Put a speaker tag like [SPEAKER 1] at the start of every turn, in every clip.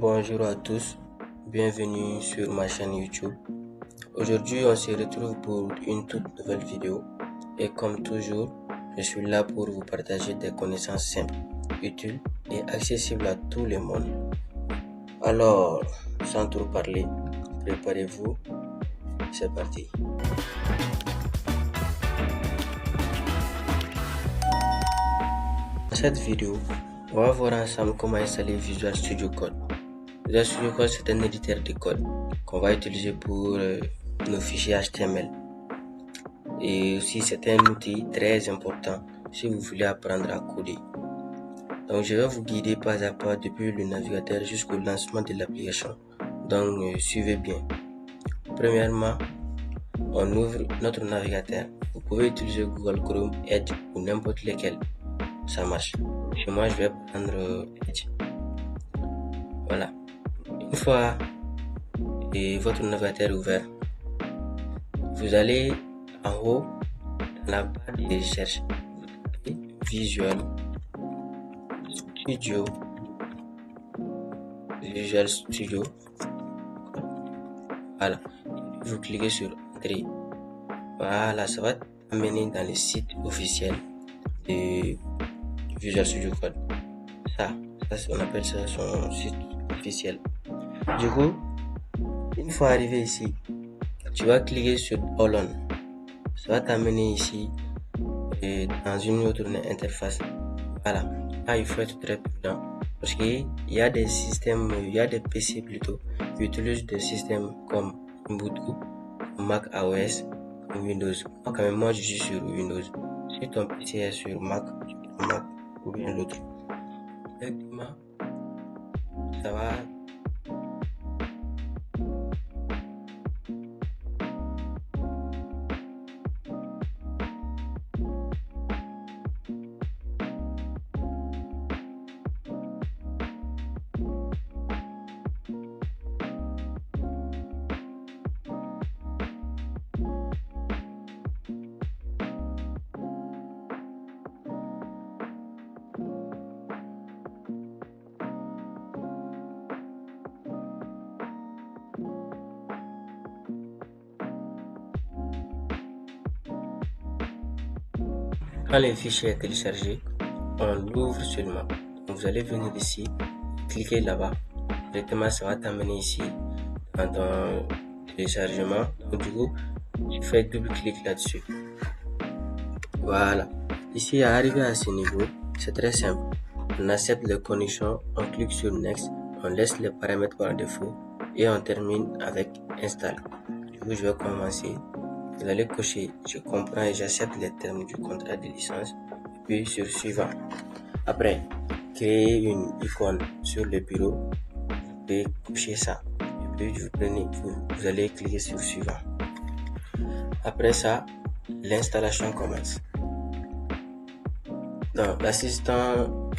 [SPEAKER 1] Bonjour à tous, bienvenue sur ma chaîne YouTube. Aujourd'hui on se retrouve pour une toute nouvelle vidéo et comme toujours, je suis là pour vous partager des connaissances simples, utiles et accessibles à tout le monde. Alors, sans trop parler, préparez-vous, c'est parti. Dans cette vidéo, on va voir ensemble comment installer Visual Studio Code. Visual Studio Code, c'est un éditeur de code qu'on va utiliser pour nos fichiers HTML. Et aussi, c'est un outil très important si vous voulez apprendre à coder. Donc, je vais vous guider pas à pas depuis le navigateur jusqu'au lancement de l'application. Donc, suivez bien. Premièrement, on ouvre notre navigateur. Vous pouvez utiliser Google Chrome, Edge ou n'importe lequel. Ça marche. Chez moi, je vais prendre Edge. Voilà. Une fois votre navigateur ouvert, vous allez en haut dans la barre de recherche, vous tapez Visual Studio. Voilà. Vous cliquez sur Entrée. Voilà, ça va t'amener dans le site officiel de Visual Studio Code. Ça on appelle ça son site officiel. Du coup, une fois arrivé ici, tu vas cliquer sur All On. Ça va t'amener ici dans une autre interface. Voilà. Là, il faut être très prudent parce qu'il y a des systèmes, il y a des PC plutôt qui utilisent des systèmes comme Ubuntu, Mac OS, comme Windows. Moi, je suis sur Windows. Si ton PC est sur Mac, tu prends Mac ou bien l'autre. Directement, ça va. Quand le fichier est téléchargé, on l'ouvre seulement. Donc vous allez venir ici, cliquer là-bas. Directement, ça va t'amener ici dans ton téléchargement. Donc du coup, tu fais double-clic là-dessus. Voilà. Ici, arrivé à ce niveau, c'est très simple. On accepte les conditions, on clique sur Next, on laisse les paramètres par défaut et on termine avec Install. Du coup, je vais commencer. Vous allez cocher je comprends et j'accepte les termes du contrat de licence, puis sur suivant. Après, créer une icône sur le bureau, vous pouvez cocher ça. Et puis vous allez cliquer sur suivant. Après ça, l'installation commence. Donc, l'assistant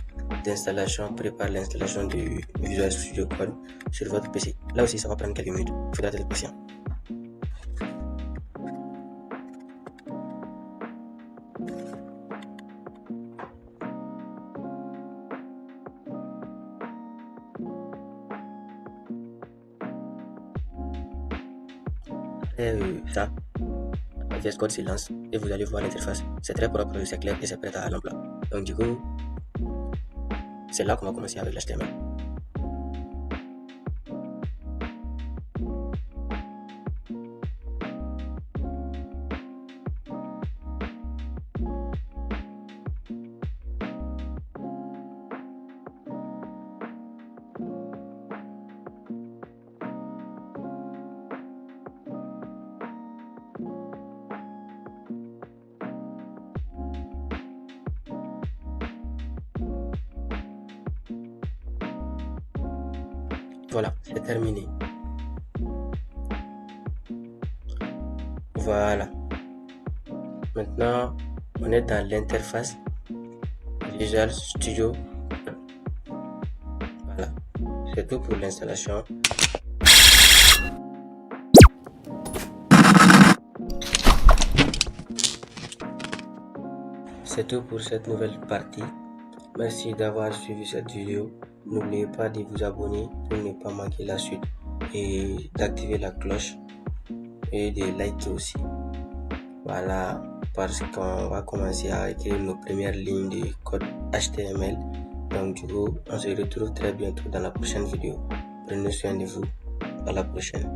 [SPEAKER 1] d'installation prépare l'installation du Visual Studio Code sur votre PC. Là aussi, ça va prendre quelques minutes. Il faudra être patient. Ça, VS Code se lance et vous allez voir l'interface. C'est très propre, c'est clair et c'est prêt à l'emploi. Donc du coup, c'est là qu'on va commencer avec l'HTML. Voilà, c'est terminé. Voilà. Maintenant, on est dans l'interface Visual Studio. Voilà, c'est tout pour l'installation. C'est tout pour cette nouvelle partie. Merci d'avoir suivi cette vidéo. N'oubliez pas de vous abonner pour ne pas manquer la suite et d'activer la cloche et de liker aussi. Voilà, parce qu'on va commencer à écrire nos premières lignes de code HTML. Donc du coup, on se retrouve très bientôt dans la prochaine vidéo. Prenez soin de vous. À la prochaine.